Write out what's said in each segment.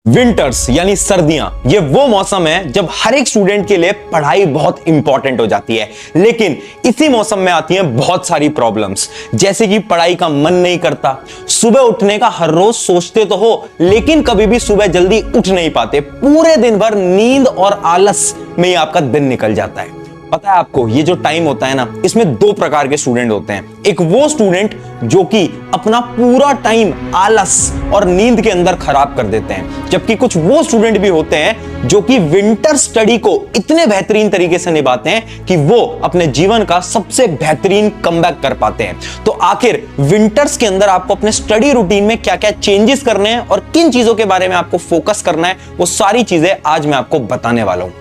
Winters यानी सर्दियां, ये वो मौसम है जब हर एक स्टूडेंट के लिए पढ़ाई बहुत इंपॉर्टेंट हो जाती है। लेकिन इसी मौसम में आती हैं बहुत सारी प्रॉब्लम्स, जैसे कि पढ़ाई का मन नहीं करता, सुबह उठने का हर रोज सोचते तो हो लेकिन कभी भी सुबह जल्दी उठ नहीं पाते, पूरे दिन भर नींद और आलस में ही आपका दिन निकल जाता है। पता है आपको, ये जो टाइम होता है ना, इसमें दो प्रकार के स्टूडेंट होते हैं। एक वो स्टूडेंट जो कि अपना पूरा टाइम आलस और नींद के अंदर खराब कर देते हैं, जबकि कुछ वो स्टूडेंट भी होते हैं जो कि विंटर स्टडी को इतने बेहतरीन तरीके से निभाते हैं कि वो अपने जीवन का सबसे बेहतरीन कमबैक कर पाते हैं। तो आखिर विंटर्स के अंदर आपको अपने स्टडी रूटीन में क्या क्या चेंजेस करने हैं और किन चीजों के बारे में आपको फोकस करना है, वो सारी चीजें आज मैं आपको बताने वाला हूं।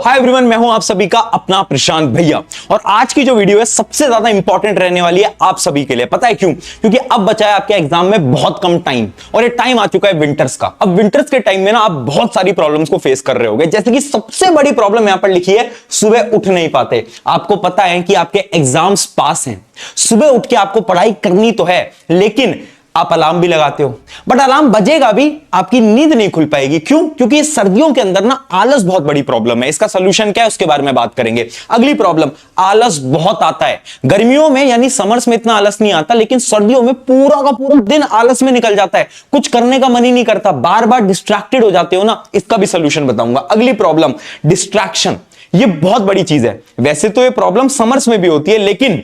हाय एवरीवन, मैं हूं आप सभी का अपना प्रशांत भैया, और आज की जो वीडियो है सबसे ज्यादा इंपॉर्टेंट रहने वाली है आप सभी के लिए। पता है क्यों? क्योंकि अब बचा है आपके एग्जाम में बहुत कम टाइम, और ये टाइम आ चुका है विंटर्स का। अब विंटर्स के टाइम में ना आप बहुत सारी प्रॉब्लम्स को फेस कर रहे होगे, जैसे कि सबसे बड़ी प्रॉब्लम यहां पर लिखी है, सुबह उठ नहीं पाते। आपको पता है कि आपके एग्जाम्स पास हैं, सुबह उठ के आपको पढ़ाई करनी तो है, लेकिन आप अलार्म भी लगाते हो, बट अलार्म बजेगा भी, आपकी नींद नहीं खुल पाएगी। क्यों? क्योंकि सर्दियों के अंदर ना आलस बहुत बड़ी प्रॉब्लम है। इसका सॉल्यूशन क्या है उसके बारे में बात करेंगे। अगली प्रॉब्लम, आलस बहुत आता है। गर्मियों में यानी समर्स में इतना आलस नहीं आता, लेकिन सर्दियों में पूरा का पूरा दिन आलस में निकल जाता है, कुछ करने का मन ही नहीं करता, बार बार डिस्ट्रैक्टेड हो जाते हो ना। इसका भी सॉल्यूशन बताऊंगा। अगली प्रॉब्लम, डिस्ट्रैक्शन। ये बहुत बड़ी चीज है। वैसे तो ये प्रॉब्लम समर्स में भी होती है, लेकिन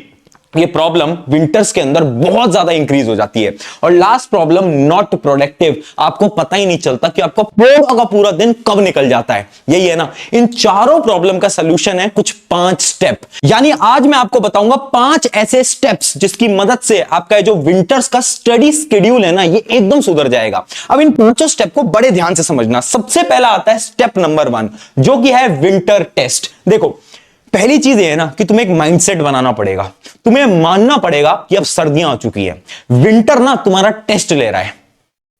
ये प्रॉब्लम विंटर्स के अंदर बहुत ज्यादा इंक्रीज हो जाती है। और लास्ट प्रॉब्लम, नॉट प्रोडक्टिव। आपको पता ही नहीं चलता कि आपका पूरा का पूरा दिन कब निकल जाता है। यही है ना। इन चारों प्रॉब्लम का सलूशन है कुछ 5 स्टेप। यानी आज मैं आपको बताऊंगा 5 ऐसे स्टेप्स जिसकी मदद से आपका जो विंटर्स का स्टडी शेड्यूल है ना, ये एकदम सुधर जाएगा। अब इन 5 स्टेप को बड़े ध्यान से समझना। सबसे पहला आता है स्टेप नंबर 1, जो कि है विंटर टेस्ट। देखो, पहली चीज ये है ना कि तुम्हें एक माइंडसेट बनाना पड़ेगा। तुम्हें मानना पड़ेगा कि अब सर्दियां आ चुकी है, विंटर ना तुम्हारा टेस्ट ले रहा है।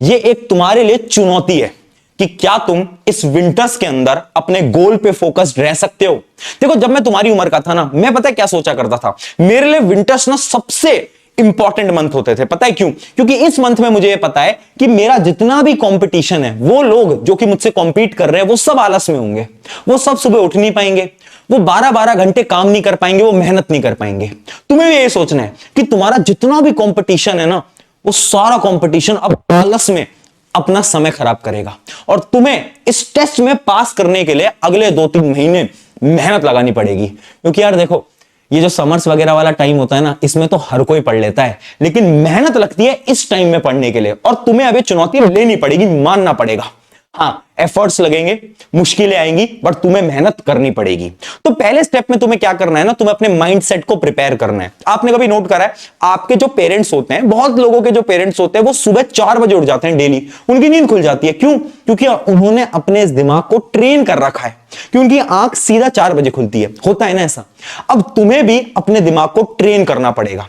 ये एक तुम्हारे लिए चुनौती है कि क्या तुम इस विंटर्स के अंदर अपने गोल पे फोकस्ड रह सकते हो। देखो, जब मैं तुम्हारी उम्र का था ना, मैं पता है क्या सोचा करता था, मेरे लिए विंटर्स ना सबसे इंपॉर्टेंट मंथ होते थे। पता है क्यों? क्योंकि इस मंथ में मुझे ये पता है कि मेरा जितना भी कंपटीशन है, वो लोग जो कि मुझसे कॉम्पीट कर रहे हैं, वो सब आलस में होंगे, वो सब सुबह उठ नहीं पाएंगे, वो 12-12 घंटे काम नहीं कर पाएंगे, वो मेहनत नहीं कर पाएंगे। तुम्हें भी ये सोचना है कि तुम्हारा जितना भी कंपटीशन है ना, वो सारा कंपटीशन अब आलस में अपना समय खराब करेगा, और तुम्हें इस टेस्ट में पास करने के लिए अगले 2-3 महीने मेहनत लगानी पड़ेगी। क्योंकि यार देखो, ये जो समर्स वगैरह वाला टाइम होता है ना, इसमें तो हर कोई पढ़ लेता है, लेकिन मेहनत लगती है इस टाइम में पढ़ने के लिए, और तुम्हें अभी चुनौती लेनी पड़ेगी, मानना पड़ेगा। हाँ, एफर्ट्स लगेंगे, मुश्किलें आएंगी, बट तुम्हें मेहनत करनी पड़ेगी। तो पहले स्टेप में तुम्हें क्या करना है ना, तुम्हें अपने माइंडसेट को प्रिपेयर करना है। आपने कभी नोट करा है, आपके जो पेरेंट्स होते हैं, बहुत लोगों के जो पेरेंट्स होते हैं, वो सुबह 4 बजे उठ जाते हैं डेली, उनकी नींद खुल जाती है। क्यों? क्योंकि उन्होंने अपने इस दिमाग को ट्रेन कर रखा है कि उनकी आंख सीधा 4 बजे खुलती है। होता है ना ऐसा। अब तुम्हें भी अपने दिमाग को ट्रेन करना पड़ेगा।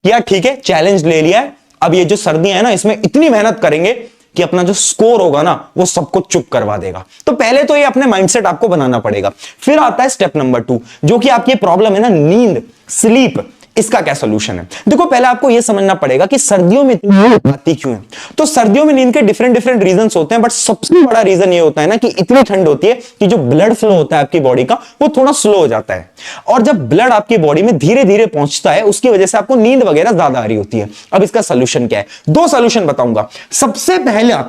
यार ठीक है, चैलेंज ले लिया है, अब ये जो सर्दियां है ना, इसमें इतनी मेहनत करेंगे कि अपना जो स्कोर होगा ना, वो सबको चुप करवा देगा। तो पहले तो ये अपने माइंडसेट आपको बनाना पड़ेगा। फिर आता है स्टेप नंबर 2, जो कि आपकी प्रॉब्लम है ना, नींद, स्लीप। इसका क्या सॉल्यूशन है? देखो, पहले आपको यह समझना पड़ेगा कि सर्दियों में इतनी नींद आती क्यों है। तो सर्दियों में नींद के डिफरेंट रीजंस होते हैं, बट सबसे बड़ा रीजन ये होता है ना कि इतनी ठंड होती है कि जो ब्लड फ्लो होता है आपकी बॉडी का, वो थोड़ा स्लो हो जाता है, और जब ब्लड आपकी बॉडी में धीरे धीरे पहुंचता है, उसकी वजह से आपको नींद वगैरह ज्यादा आ रही होती है। अब इसका सॉल्यूशन क्या है? 2 सॉल्यूशन बताऊंगा। सबसे पहला,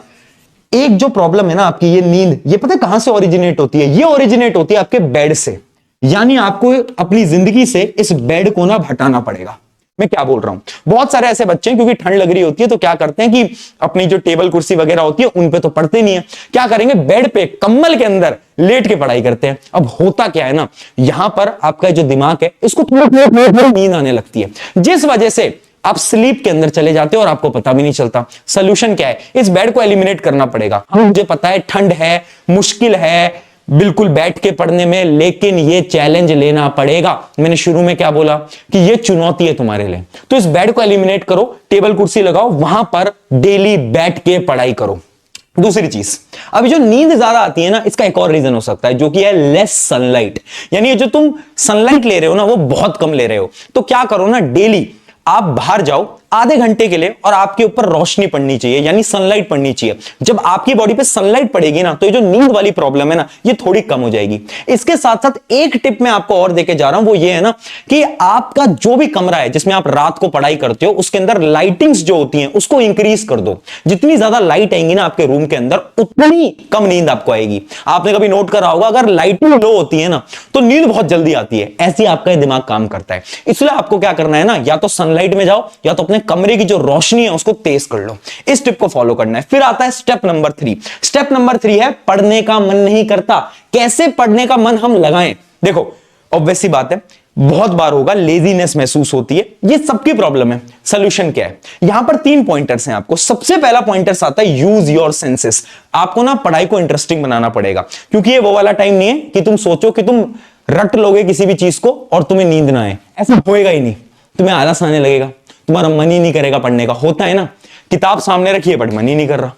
एक जो प्रॉब्लम है ना आपकी, ये नींद, ये पता है कहां से ओरिजिनेट होती है? ये ओरिजिनेट होती है आपके बेड से। यानी आपको अपनी जिंदगी से इस बेड को ना हटाना पड़ेगा। मैं क्या बोल रहा हूं, बहुत सारे ऐसे बच्चे हैं, क्योंकि ठंड लग रही होती है, तो क्या करते हैं कि अपनी जो टेबल कुर्सी वगैरह होती है, उन पे तो पढ़ते नहीं है, क्या करेंगे, बेड पे कंबल के अंदर लेट के पढ़ाई करते हैं। अब होता क्या है ना, यहां पर आपका जो दिमाग है, इसको थोड़ा नींद आने लगती है, जिस वजह से आप स्लीप के अंदर चले जाते हो और आपको पता भी नहीं चलता। सोल्यूशन क्या है? इस बेड को एलिमिनेट करना पड़ेगा। मुझे पता है ठंड है, मुश्किल है बिल्कुल बैठ के पढ़ने में, लेकिन ये चैलेंज लेना पड़ेगा। मैंने शुरू में क्या बोला कि ये चुनौती है तुम्हारे लिए। तो इस बेड को एलिमिनेट करो, टेबल कुर्सी लगाओ, वहां पर डेली बैठ के पढ़ाई करो। दूसरी चीज, अभी जो नींद ज्यादा आती है ना, इसका एक और रीजन हो सकता है, जो कि है लेस सनलाइट। यानी जो तुम सनलाइट ले रहे हो ना, वो बहुत कम ले रहे हो। तो क्या करो ना, डेली आप बाहर जाओ, आधे घंटे के लिए और आपके ऊपर रोशनी पड़नी चाहिए, यानी सनलाइट पड़नी चाहिए। जब आपकी बॉडी पे सनलाइट पड़ेगी ना, तो ये जो नींद वाली प्रॉब्लम है ना, ये थोड़ी कम हो जाएगी। इसके साथ साथ एक टिप मैं आपको और देके जा रहा हूं, वो ये है ना कि आपका जो भी कमरा है जिसमें आप रात को पढ़ाई करते हो, उसके अंदर लाइटिंग्स जो होती हैं उसको इंक्रीज कर दो। जितनी ज्यादा लाइट आएंगी ना आपके रूम के अंदर, उतनी कम नींद आपको आएगी। आपने कभी नोट करा होगा, अगर लाइटिंग लो होती है ना, तो नींद बहुत जल्दी आती है। ऐसी आपका ये दिमाग काम करता है। इसलिए आपको क्या करना है ना, या तो सनलाइट में जाओ, या तो अपने कमरे की जो रोशनी है उसको तेज कर लो। इस टिप को फॉलो करना है। फिर आता है स्टेप नंबर 3। स्टेप नंबर 3 है पढ़ने का मन नहीं करता। कैसे पढ़ने का मन हम लगाएं? देखो, ऑब्वियस सी बात है, बहुत बार होगा लेजीनेस महसूस होती है, ये सबकी प्रॉब्लम है। सोल्यूशन क्या है? यहां पर 3 पॉइंटर्स हैं आपको। सबसे पहला पॉइंटर्स आता है यूज योर सेंसेस। आपको ना पढ़ाई को इंटरेस्टिंग बनाना पड़ेगा, क्योंकि ये वो वाला टाइम नहीं है कि तुम सोचो कि तुम रट लोगे किसी भी चीज को और तुम्हें नींद ना आए। ऐसा होएगा ही नहीं। तुम्हें आलस आने लगेगा, तुम्हारा मन ही नहीं करेगा पढ़ने का। होता है ना, किताब सामने रखिए बट मन ही नहीं कर रहा।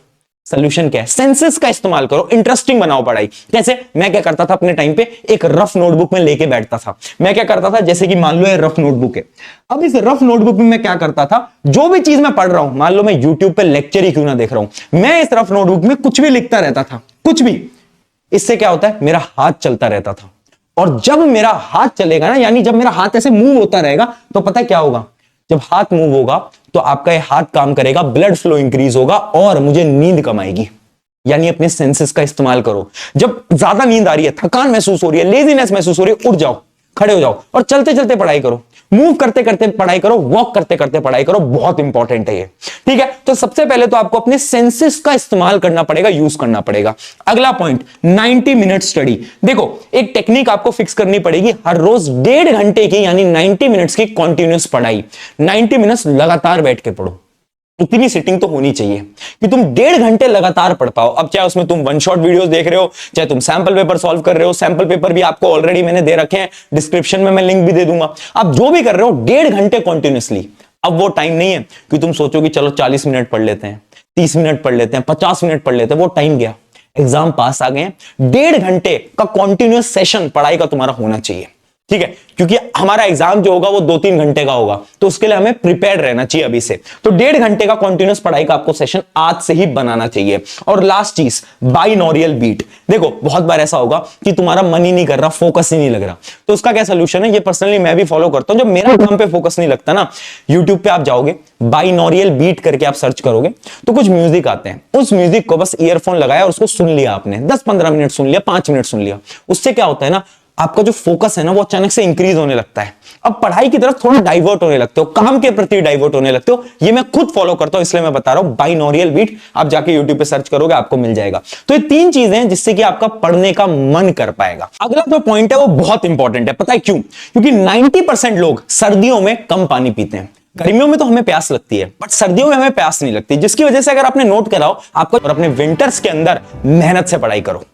सोल्यूशन क्या है? सेंसेस का इस्तेमाल करो, इंटरेस्टिंग बनाओ पढ़ाई। जैसे मैं क्या करता था अपने टाइम पे, एक रफ नोटबुक में लेके बैठता था। मैं क्या करता था, जैसे कि मान लो ये रफ नोटबुक है। अब इस रफ नोटबुक में मैं क्या करता था, जो भी चीज मैं पढ़ रहा हूं, मान लो मैं यूट्यूब पे लेक्चर ही क्यों ना देख रहा हूं, मैं इस रफ नोटबुक में कुछ भी लिखता रहता था, कुछ भी। इससे क्या होता है, मेरा हाथ चलता रहता था। और जब मेरा हाथ चलेगा ना, यानी जब मेरा हाथ ऐसे मूव होता रहेगा, तो पता है क्या होगा? जब हाथ मूव होगा तो आपका ये हाथ काम करेगा, ब्लड फ्लो इंक्रीज होगा और मुझे नींद कम आएगी। यानी अपने सेंसेस का इस्तेमाल करो। जब ज्यादा नींद आ रही है, थकान महसूस हो रही है, लेजीनेस महसूस हो रही है, उठ जाओ, खड़े हो जाओ और चलते चलते पढ़ाई करो। मूव करते करते पढ़ाई करो, वॉक करते करते पढ़ाई करो। बहुत इंपॉर्टेंट है ये, ठीक है। तो सबसे पहले तो आपको अपने सेंसेस का इस्तेमाल करना पड़ेगा, यूज करना पड़ेगा। अगला पॉइंट, 90 मिनट स्टडी। देखो, एक टेक्निक आपको फिक्स करनी पड़ेगी। हर रोज 1.5 घंटे की, यानी 90 मिनट्स की कॉन्टिन्यूस पढ़ाई। 90 मिनट्स लगातार बैठ के पढ़ो। इतनी सिटिंग तो होनी चाहिए कि तुम 1.5 घंटे लगातार पढ़ पाओ। अब चाहे उसमें तुम वन शॉट वीडियोस देख रहे हो, चाहे तुम सैंपल पेपर सॉल्व कर रहे हो। सैंपल पेपर भी आपको ऑलरेडी मैंने दे रखे हैं, डिस्क्रिप्शन में मैं लिंक भी दे दूंगा। आप जो भी कर रहे हो, 1.5 घंटे कॉन्टिन्यूसली। अब वो टाइम नहीं है कि तुम सोचो कि चलो 40 मिनट पढ़ लेते हैं, 30 मिनट पढ़ लेते हैं, 50 मिनट पढ़ लेते हैं। वो टाइम गया, एग्जाम पास आ गए हैं। 1.5 घंटे का कॉन्टिन्यूस सेशन पढ़ाई का तुम्हारा होना चाहिए, ठीक है। क्योंकि हमारा एग्जाम जो होगा वो 2-3 घंटे का होगा, तो उसके लिए हमें प्रिपेयर रहना चाहिए अभी से। तो 1.5 घंटे का कॉन्टिन्यूस पढ़ाई का आपको सेशन आज से ही बनाना चाहिए। और लास्ट चीज, बाइनोरियल बीट। देखो, बहुत बार ऐसा होगा कि तुम्हारा मन ही नहीं कर रहा, फोकस ही नहीं लग रहा, तो उसका क्या सोल्यूशन है? ये पर्सनली मैं भी फॉलो करता हूं। जब मेरा काम पे फोकस नहीं लगता ना, यूट्यूब पे आप जाओगे, बाइनोरियल बीट करके आप सर्च करोगे तो कुछ म्यूजिक आते हैं। उस म्यूजिक को बस ईयरफोन लगाया और उसको सुन लिया आपने, 10-15 मिनट सुन लिया, 5 मिनट सुन लिया। उससे क्या होता है ना, आपका जो फोकस है ना, वो अचानक से इंक्रीज होने लगता है। अब पढ़ाई की तरफ थोड़ा डाइवर्ट होने लगते हो, काम के प्रति डाइवर्ट होने लगते हो। ये मैं खुद फॉलो करता हूं, इसलिए मैं बता रहा हूं। बाइनोरियल बीट आप जाके यूट्यूब पे सर्च करोगे, आपको मिल जाएगा। तो ये 3 चीजें हैं जिससे कि आपका पढ़ने का मन कर पाएगा। अगला जो पॉइंट है वो बहुत इंपॉर्टेंट है। पता है क्यों? क्योंकि 90% लोग सर्दियों में कम पानी पीते हैं। गर्मियों में तो हमें प्यास लगती है, बट सर्दियों में हमें प्यास नहीं लगती, जिसकी वजह से अगर आपने नोट करा हो, आपको अपने विंटर्स के अंदर मेहनत से पढ़ाई करो।